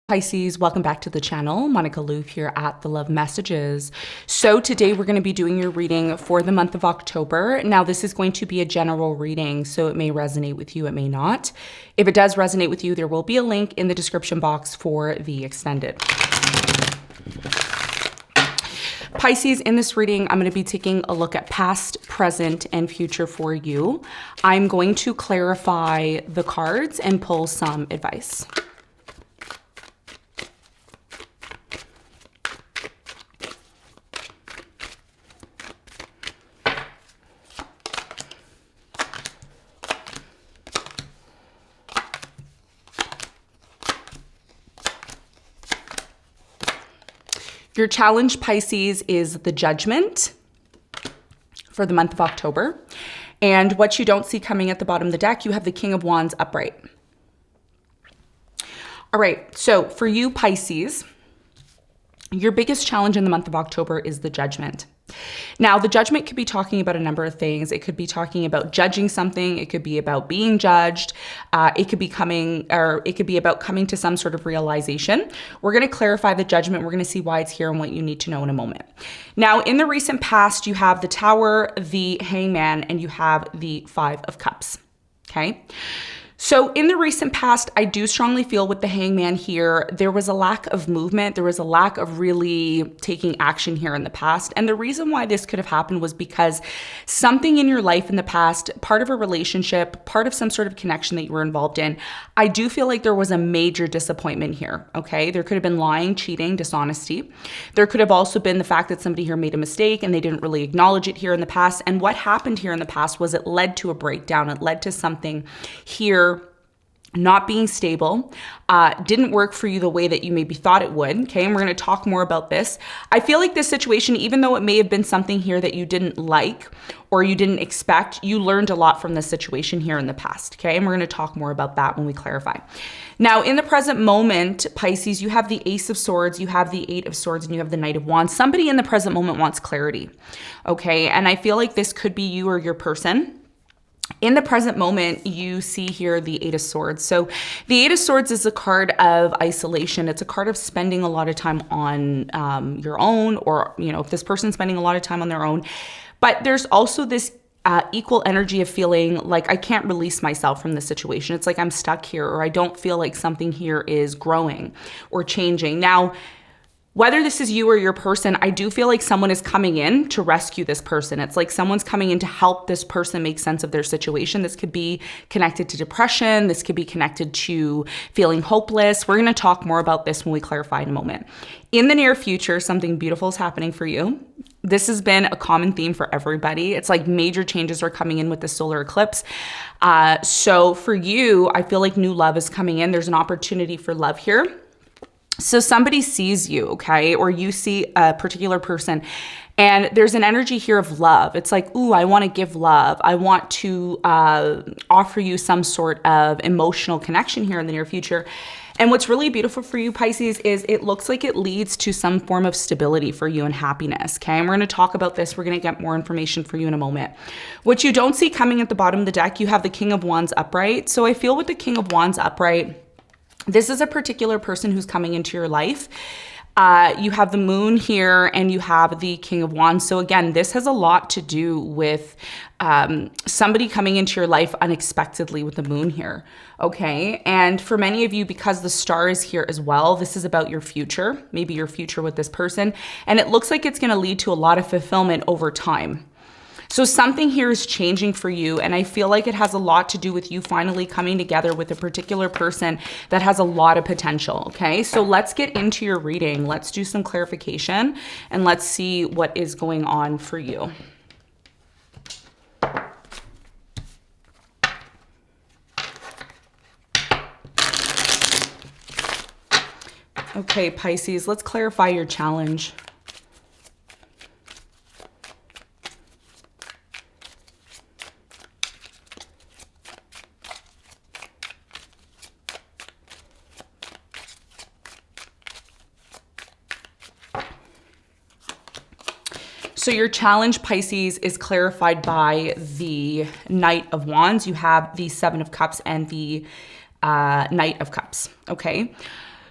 Pisces, welcome back to the channel. Monica LUVE here at the Love Messages. So today we're going to be doing your reading for the month of October. Now this is going to be a general reading, so it may resonate with you, it may not. If it does resonate with you, there will be a link in the description box for the extended. Pisces, in this reading, I'm going to be taking a look at past, present, and future for you. I'm going to clarify the cards and pull some advice. Your challenge, Pisces, is the Judgment for the month of October. And what you don't see coming at the bottom of the deck, you have the King of Wands upright. All right, so for you, Pisces, your biggest challenge in the month of October is the Judgment. Now, the Judgment could be talking about a number of things. It could be talking about judging something. It could be about being judged. It could be about coming to some sort of realization. We're going to clarify the Judgment. We're going to see why it's here and what you need to know in a moment. Now, in the recent past, you have the Tower, the Hangman, and you have the Five of Cups. Okay. So in the recent past, I do strongly feel with the Hangman here, there was a lack of movement. There was a lack of really taking action here in the past. And the reason why this could have happened was because something in your life in the past, part of a relationship, part of some sort of connection that you were involved in, I do feel like there was a major disappointment here, okay? There could have been lying, cheating, dishonesty. There could have also been the fact that somebody here made a mistake and they didn't really acknowledge it here in the past. And what happened here in the past was it led to a breakdown. It led to something here not being stable, didn't work for you the way that you maybe thought it would, okay? And we're going to talk more about this. I feel like this situation, even though it may have been something here that you didn't like or you didn't expect, you learned a lot from this situation here in the past, okay? And we're going to talk more about that when we clarify. Now, in the present moment, Pisces, you have the Ace of Swords, you have the Eight of Swords, and you have the Knight of Wands. Somebody in the present moment wants clarity, okay? And I feel like this could be you or your person. In the present moment, you see here the Eight of Swords. So the Eight of Swords is a card of isolation. It's a card of spending a lot of time on your own, or, you know, if this person's spending a lot of time on their own. But there's also this equal energy of feeling like I can't release myself from the situation. It's like I'm stuck here, or I don't feel like something here is growing or changing. Now, whether this is you or your person, I do feel like someone is coming in to rescue this person. It's like someone's coming in to help this person make sense of their situation. This could be connected to depression. This could be connected to feeling hopeless. We're going to talk more about this when we clarify in a moment. In the near future, something beautiful is happening for you. This has been a common theme for everybody. It's like major changes are coming in with the solar eclipse. So for you, I feel like new love is coming in. There's an opportunity for love here. So somebody sees you, okay, or you see a particular person, and there's an energy here of love. It's like, ooh, I want to give love. I want to offer you some sort of emotional connection here in the near future. And what's really beautiful for you, Pisces, is it looks like it leads to some form of stability for you and happiness, okay? And we're going to talk about this. We're going to get more information for you in a moment. What you don't see coming at the bottom of the deck, you have the King of Wands upright. So I feel with the King of Wands upright, this is a particular person who's coming into your life. You have the Moon here and you have the King of Wands. So again, this has a lot to do with somebody coming into your life unexpectedly with the Moon here, okay? And for many of you, because the Star is here as well, this is about your future, maybe your future with this person. And it looks like it's going to lead to a lot of fulfillment over time. So something here is changing for you, and I feel like it has a lot to do with you finally coming together with a particular person that has a lot of potential, okay? So let's get into your reading. Let's do some clarification, and let's see what is going on for you. Okay, Pisces, let's clarify your challenge. So your challenge, Pisces, is clarified by the Knight of Wands. You have the Seven of Cups and the Knight of Cups, okay?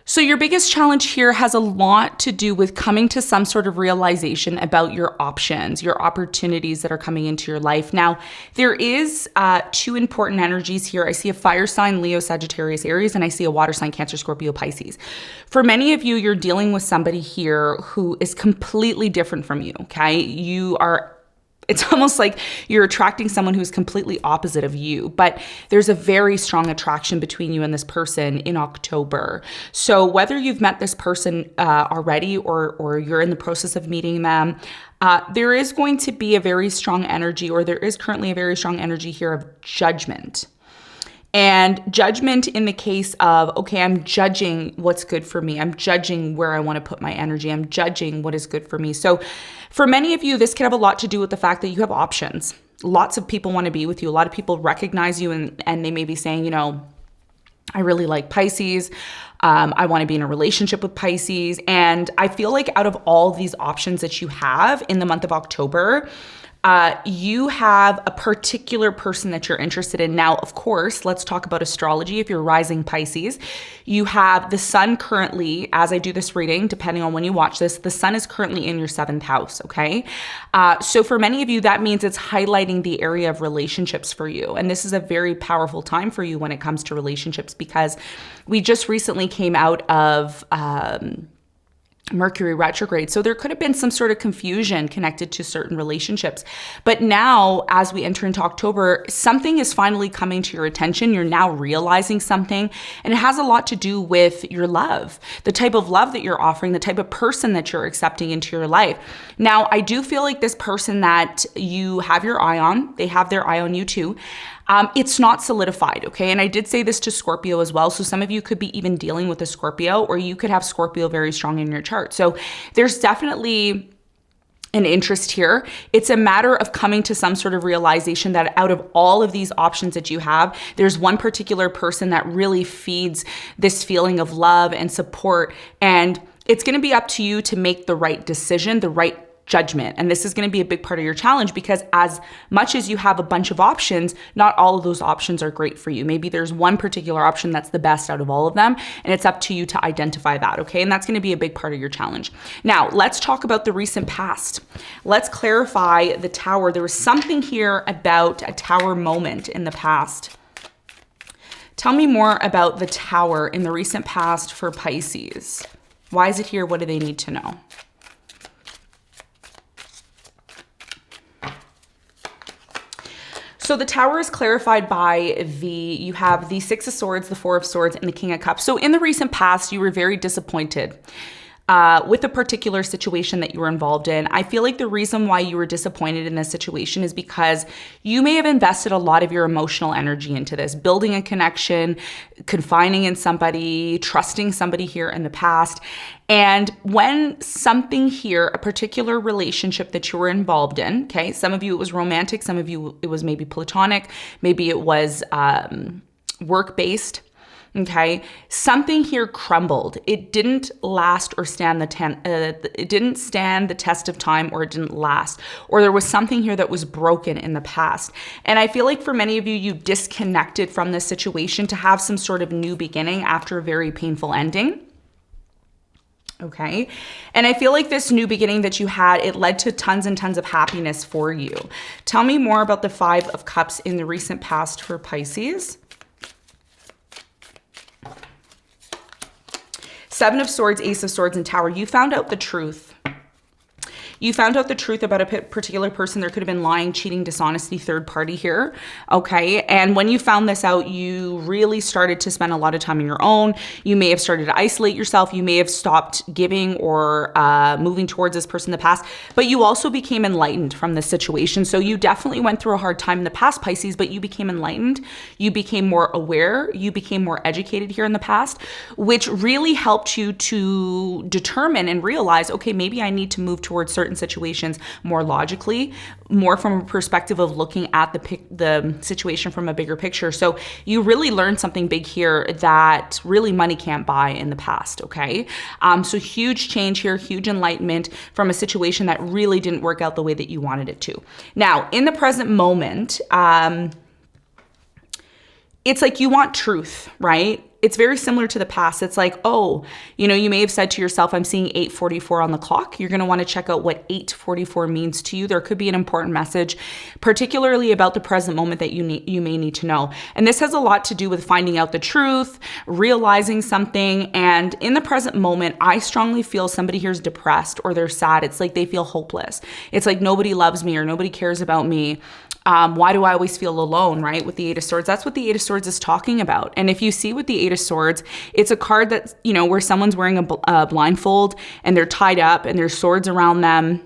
So your biggest challenge here has a lot to do with coming to some sort of realization about your options, your opportunities that are coming into your life. Now, there is two important energies here. I see a fire sign, Leo, Sagittarius, Aries, and I see a water sign, Cancer, Scorpio, Pisces. For many of you, you're dealing with somebody here who is completely different from you, okay? It's almost like you're attracting someone who's completely opposite of you, but there's a very strong attraction between you and this person in October. So whether you've met this person already or you're in the process of meeting them, there is going to be a very strong energy, or there is currently a very strong energy here of judgment. And judgment in the case of, okay, I'm judging what's good for me. I'm judging where I want to put my energy. I'm judging what is good for me. So for many of you, this could have a lot to do with the fact that you have options. Lots of people want to be with you. A lot of people recognize you and they may be saying, you know, I really like Pisces. I want to be in a relationship with Pisces. And I feel like out of all these options that you have in the month of October, you have a particular person that you're interested in. Now, of course, let's talk about astrology. If you're rising Pisces, you have the sun currently, as I do this reading, depending on when you watch this, the sun is currently in your 7th house, okay? So for many of you, that means it's highlighting the area of relationships for you. And this is a very powerful time for you when it comes to relationships, because we just recently came out of Mercury retrograde. So there could have been some sort of confusion connected to certain relationships. But now, as we enter into October, something is finally coming to your attention. You're now realizing something, and it has a lot to do with your love, the type of love that you're offering, the type of person that you're accepting into your life. Now, I do feel like this person that you have your eye on, they have their eye on you too. It's not solidified, okay? And I did say this to Scorpio as well. So some of you could be even dealing with a Scorpio, or you could have Scorpio very strong in your chart. So there's definitely an interest here. It's a matter of coming to some sort of realization that out of all of these options that you have, there's one particular person that really feeds this feeling of love and support. And it's going to be up to you to make the right decision, the right judgment. And this is going to be a big part of your challenge, because as much as you have a bunch of options, not all of those options are great for you. Maybe there's one particular option that's the best out of all of them, and it's up to you to identify that, okay? And that's going to be a big part of your challenge. Now, let's talk about the recent past. Let's clarify the Tower. There was something here about a Tower moment in the past. Tell me more about the Tower in the recent past for Pisces. Why is it here? What do they need to know? So the Tower is clarified by you have the 6 of Swords, the 4 of Swords, and the King of Cups. So in the recent past, you were very disappointed with a particular situation that you were involved in. I feel like the reason why you were disappointed in this situation is because you may have invested a lot of your emotional energy into this, building a connection, confining in somebody, trusting somebody here in the past. And when something here, a particular relationship that you were involved in, okay, some of you it was romantic, some of you it was maybe platonic, maybe it was work-based, okay, something here crumbled. It didn't last or stand it didn't stand the test of time, or it didn't last, or there was something here that was broken in the past. And I feel like for many of you, you disconnected from this situation to have some sort of new beginning after a very painful ending. Okay. And I feel like this new beginning that you had, it led to tons and tons of happiness for you. Tell me more about the 5 of Cups in the recent past for Pisces. 7 of Swords, Ace of Swords, and Tower. You found out the truth. You found out the truth about a particular person. There could have been lying, cheating, dishonesty, third party here, okay? And when you found this out, you really started to spend a lot of time on your own. You may have started to isolate yourself. You may have stopped giving or moving towards this person in the past, but you also became enlightened from this situation. So you definitely went through a hard time in the past, Pisces, but you became enlightened. You became more aware. You became more educated here in the past, which really helped you to determine and realize, okay, maybe I need to move towards certain situations more logically, more from a perspective of looking at the situation from a bigger picture. So you really learned something big here that really money can't buy in the past, okay? So huge change here, huge enlightenment from a situation that really didn't work out the way that you wanted it to. Now, in the present moment, it's like you want truth, right? it's very similar to the past. It's like, oh, you know, you may have said to yourself, I'm seeing 8:44 on the clock. You're going to want to check out what 8:44 means to you. There could be an important message, particularly about the present moment, that you may need to know. And this has a lot to do with finding out the truth, realizing something. And in the present moment, I strongly feel somebody here is depressed or they're sad. It's like they feel hopeless. It's like nobody loves me or nobody cares about me. Why do I always feel alone, right? With the Eight of Swords, that's what the Eight of Swords is talking about. And if you see with the Eight of Swords, it's a card that's, you know, where someone's wearing a blindfold and they're tied up and there's swords around them.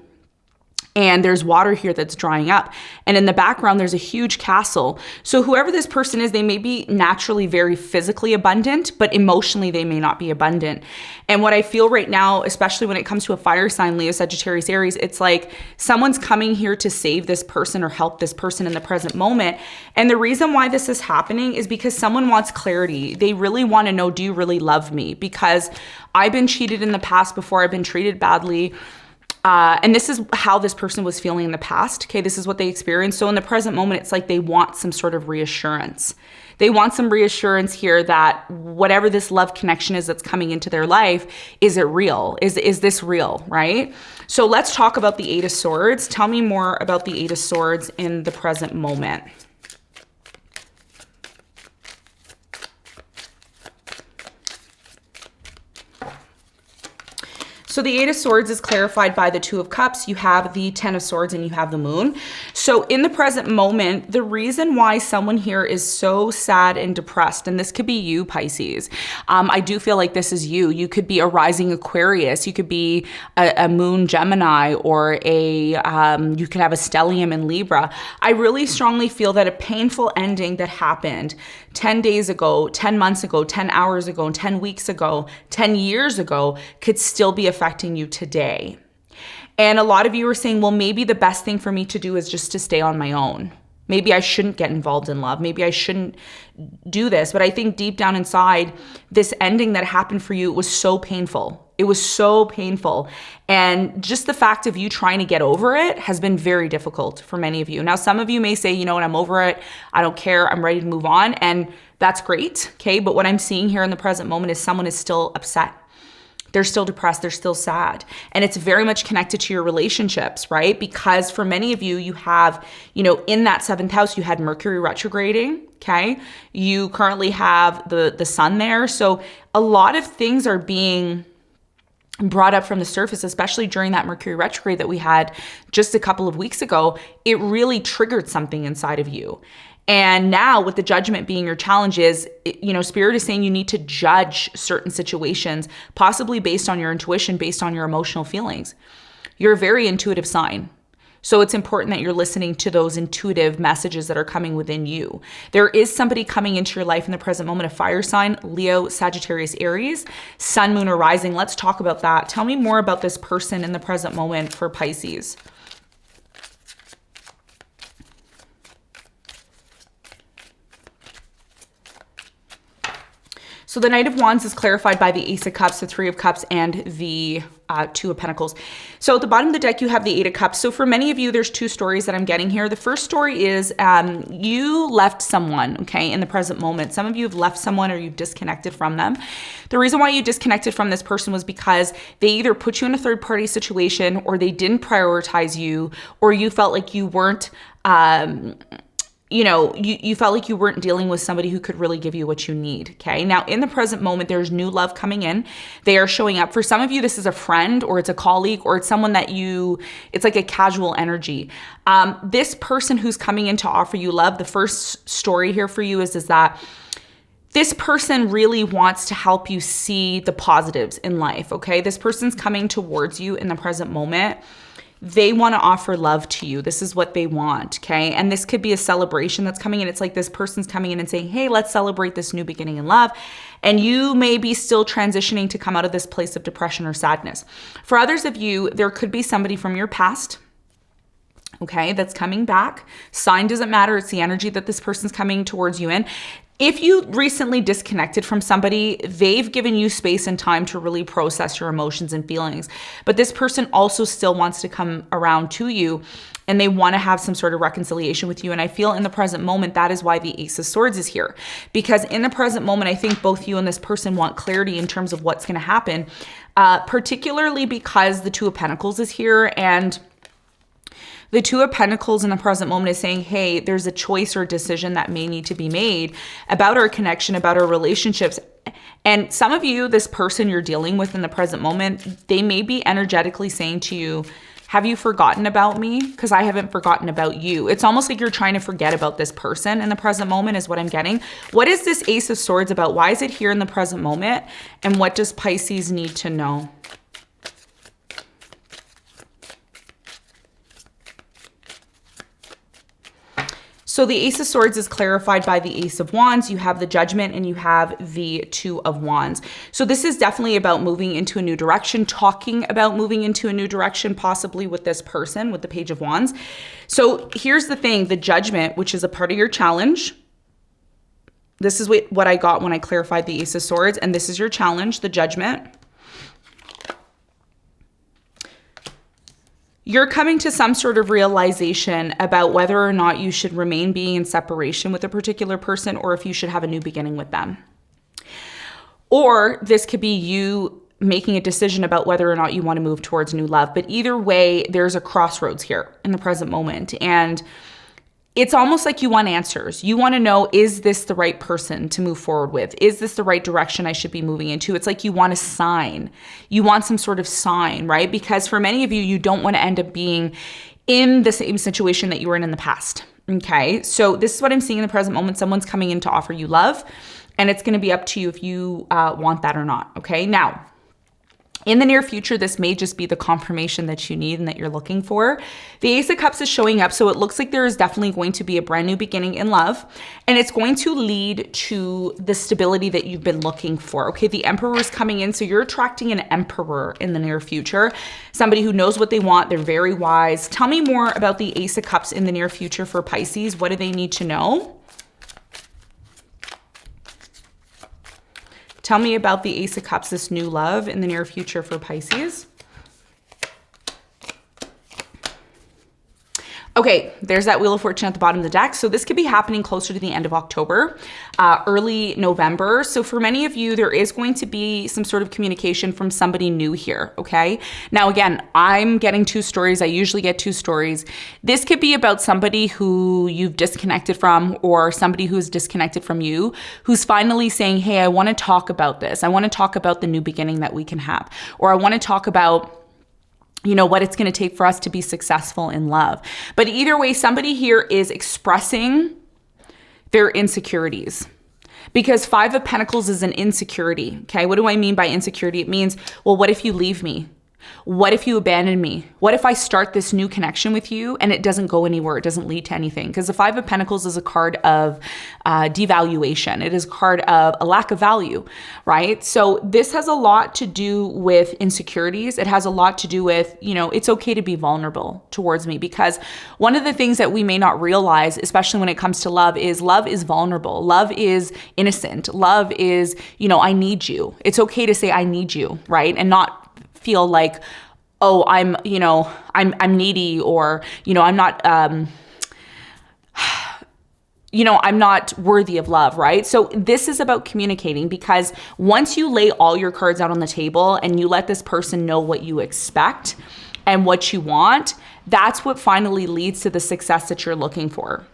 And there's water here that's drying up. And in the background, there's a huge castle. So whoever this person is, they may be naturally very physically abundant, but emotionally, they may not be abundant. And what I feel right now, especially when it comes to a fire sign, Leo, Sagittarius, Aries, it's like someone's coming here to save this person or help this person in the present moment. And the reason why this is happening is because someone wants clarity. They really want to know, do you really love me? Because I've been cheated in the past before. I've been treated badly. And this is how this person was feeling in the past. Okay, this is what they experienced. So in the present moment, it's like they want some sort of reassurance. They want some reassurance here that whatever this love connection is that's coming into their life, is it real? Is this real, right? So let's talk about the Eight of Swords. Tell me more about the Eight of Swords in the present moment. So the Eight of Swords is clarified by the Two of Cups. You have the Ten of Swords and you have the Moon. So in the present moment, the reason why someone here is so sad and depressed, and this could be you, Pisces. I do feel like this is you. You could be a rising Aquarius. You could be a Moon Gemini, or you could have a stellium in Libra. I really strongly feel that a painful ending that happened 10 days ago, 10 months ago, 10 hours ago, 10 weeks ago, 10 years ago could still be affecting you today. And a lot of you are saying, well, maybe the best thing for me to do is just to stay on my own. Maybe I shouldn't get involved in love. Maybe I shouldn't do this. But I think deep down inside, this ending that happened for you was so painful. It was so painful. And just the fact of you trying to get over it has been very difficult for many of you. Now, some of you may say, you know what, I'm over it. I don't care. I'm ready to move on. And that's great. Okay. But what I'm seeing here in the present moment is someone is still upset. They're still depressed. They're still sad. And it's very much connected to your relationships, right? Because for many of you, you have, you know, in that seventh house, you had Mercury retrograding. Okay. You currently have the sun there. So a lot of things are being brought up from the surface, especially during that Mercury retrograde that we had just a couple of weeks ago. It really triggered something inside of you. And now with the Judgment being your challenges, you know, Spirit is saying you need to judge certain situations, possibly based on your intuition, based on your emotional feelings. You're a very intuitive sign. So it's important that you're listening to those intuitive messages that are coming within you. There is somebody coming into your life in the present moment, a fire sign, Leo, Sagittarius, Aries, Sun, Moon, or Rising. Let's talk about that. Tell me more about this person in the present moment for Pisces. So the Knight of Wands is clarified by the Ace of Cups, the Three of Cups, and the Two of Pentacles. So at the bottom of the deck, you have the Eight of Cups. So for many of you, there's two stories that I'm getting here. The first story is you left someone, okay, in the present moment. Some of you have left someone or you've disconnected from them. The reason why you disconnected from this person was because they either put you in a third-party situation, or they didn't prioritize you, or you felt like you weren't you know, you felt like you weren't dealing with somebody who could really give you what you need, okay? Now, in the present moment, there's new love coming in. They are showing up. For some of you, this is a friend, or it's a colleague, or it's someone that it's like a casual energy. This person who's coming in to offer you love, the first story here for you is that this person really wants to help you see the positives in life, okay? This person's coming towards you in the present moment. They want to offer love to you. This is what they want, okay? And this could be a celebration that's coming in. It's like this person's coming in and saying, hey, let's celebrate this new beginning in love. And you may be still transitioning to come out of this place of depression or sadness. For others of you, there could be somebody from your past, okay, that's coming back. Sign doesn't matter. It's the energy that this person's coming towards you in. If you recently disconnected from somebody, they've given you space and time to really process your emotions and feelings. But this person also still wants to come around to you, and they want to have some sort of reconciliation with you. And I feel in the present moment, that is why the Ace of Swords is here. Because in the present moment, I think both you and this person want clarity in terms of what's going to happen, particularly because the Two of Pentacles is here. And the Two of Pentacles in the present moment is saying, hey, there's a choice or decision that may need to be made about our connection, about our relationships. And some of you, this person you're dealing with in the present moment, they may be energetically saying to you, have you forgotten about me? Because I haven't forgotten about you. It's almost like you're trying to forget about this person in the present moment is what I'm getting. What is this Ace of Swords about? Why is it here in the present moment? And what does Pisces need to know? So the Ace of Swords is clarified by the Ace of Wands. You have the Judgment and you have the Two of Wands. So this is definitely about moving into a new direction, talking about moving into a new direction, possibly with this person, with the Page of Wands. So here's the thing, the Judgment, which is a part of your challenge. This is what I got when I clarified the Ace of Swords, and this is your challenge, the Judgment. You're coming to some sort of realization about whether or not you should remain being in separation with a particular person or if you should have a new beginning with them. Or this could be you making a decision about whether or not you want to move towards new love. But either way, there's a crossroads here in the present moment. And it's almost like you want answers. You want to know, is this the right person to move forward with? Is this the right direction I should be moving into? It's like you want a sign. You want some sort of sign, right? Because for many of you, you don't want to end up being in the same situation that you were in the past. Okay, so this is what I'm seeing in the present moment. Someone's coming in to offer you love, and it's going to be up to you if you want that or not. Okay, now, in the near future, this may just be the confirmation that you need and that you're looking for. The Ace of Cups is showing up, so it looks like there is definitely going to be a brand new beginning in love, and it's going to lead to the stability that you've been looking for. Okay, the Emperor is coming in, so you're attracting an Emperor in the near future, somebody who knows what they want. They're very wise. Tell me more about the Ace of Cups in the near future for Pisces. What do they need to know? Tell me about the Ace of Cups, this new love in the near future for Pisces. Okay, there's that Wheel of Fortune at the bottom of the deck. So this could be happening closer to the end of October, early November. So for many of you, there is going to be some sort of communication from somebody new here, okay? Now, again, I'm getting two stories. I usually get two stories. This could be about somebody who you've disconnected from or somebody who's disconnected from you, who's finally saying, hey, I want to talk about this. I want to talk about the new beginning that we can have, or I want to talk about what it's going to take for us to be successful in love. But either way, somebody here is expressing their insecurities, because Five of Pentacles is an insecurity. Okay. What do I mean by insecurity? It means, well, what if you leave me? What if you abandon me? What if I start this new connection with you and it doesn't go anywhere? It doesn't lead to anything? Because the Five of Pentacles is a card of devaluation. It is a card of a lack of value, right? So this has a lot to do with insecurities. It has a lot to do with, it's okay to be vulnerable towards me, because one of the things that we may not realize, especially when it comes to love is vulnerable. Love is innocent. Love is, I need you. It's okay to say I need you, right? And not feel like, oh, I'm needy, or, I'm not, I'm not worthy of love, right? So this is about communicating, because once you lay all your cards out on the table and you let this person know what you expect and what you want, that's what finally leads to the success that you're looking for.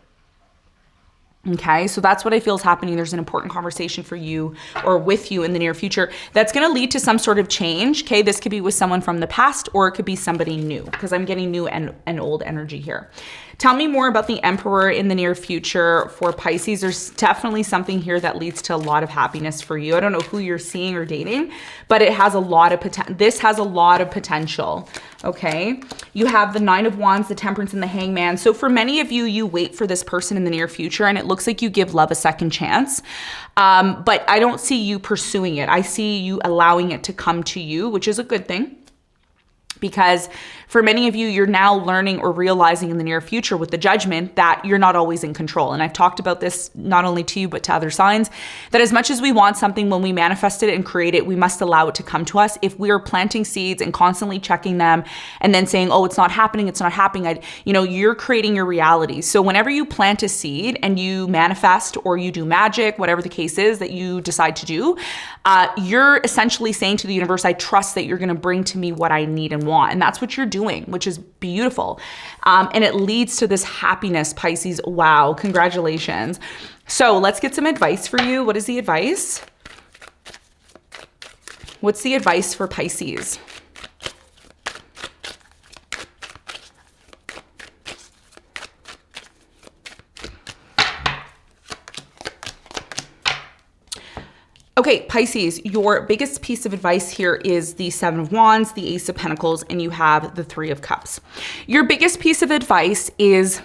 Okay, so that's what I feel is happening. There's an important conversation for you or with you in the near future that's going to lead to some sort of change. Okay, this could be with someone from the past, or it could be somebody new, because I'm getting new and old energy here. Tell me more about the Emperor in the near future for Pisces. There's definitely something here that leads to a lot of happiness for you. I don't know who you're seeing or dating, but it has a lot of potential. This has a lot of potential. Okay. You have the Nine of Wands, the Temperance, and the Hangman. So for many of you, you wait for this person in the near future, and it looks like you give love a second chance. But I don't see you pursuing it. I see you allowing it to come to you, which is a good thing. Because for many of you, you're now learning or realizing in the near future with the judgment that you're not always in control. And I've talked about this not only to you, but to other signs, that as much as we want something, when we manifest it and create it, we must allow it to come to us. If we are planting seeds and constantly checking them and then saying, oh, it's not happening, you're creating your reality. So whenever you plant a seed and you manifest or you do magic, whatever the case is that you decide to do, you're essentially saying to the universe, I trust that you're going to bring to me what I need and want. And that's what you're doing, which is beautiful. And it leads to this happiness, Pisces. Wow, congratulations. So let's get some advice for you. What is the advice? What's the advice for Pisces? Okay, Pisces, your biggest piece of advice here is the Seven of Wands, the Ace of Pentacles, and you have the Three of Cups. Your biggest piece of advice is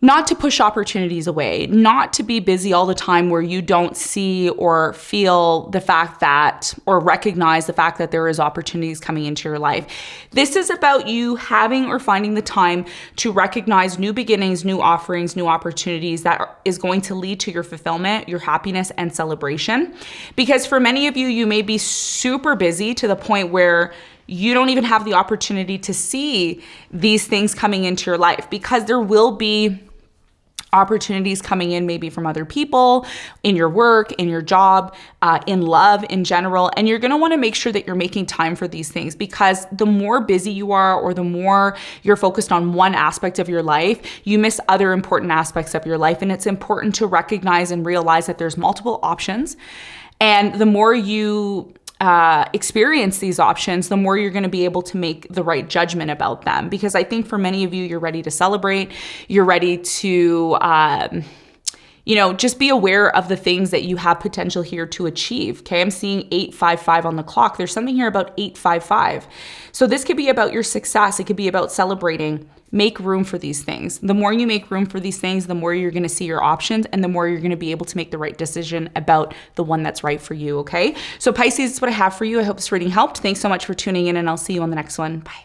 not to push opportunities away, not to be busy all the time where you don't see or feel the fact that, or recognize the fact that there is opportunities coming into your life. This is about you having or finding the time to recognize new beginnings, new offerings, new opportunities that is going to lead to your fulfillment, your happiness, and celebration. Because for many of you, you may be super busy to the point where you don't even have the opportunity to see these things coming into your life, because there will be opportunities coming in maybe from other people, in your work, in your job, in love in general. And you're going to want to make sure that you're making time for these things, because the more busy you are or the more you're focused on one aspect of your life, you miss other important aspects of your life. And it's important to recognize and realize that there's multiple options. And the more you experience these options, the more you're going to be able to make the right judgment about them. Because I think for many of you, you're ready to celebrate. You're ready to, just be aware of the things that you have potential here to achieve. Okay, I'm seeing 855 on the clock. There's something here about 855. So this could be about your success. It could be about celebrating. Make room for these things. The more you make room for these things, the more you're going to see your options, and the more you're going to be able to make the right decision about the one that's right for you, okay? So Pisces, is what I have for you. I hope this reading helped. Thanks so much for tuning in, and I'll see you on the next one. Bye.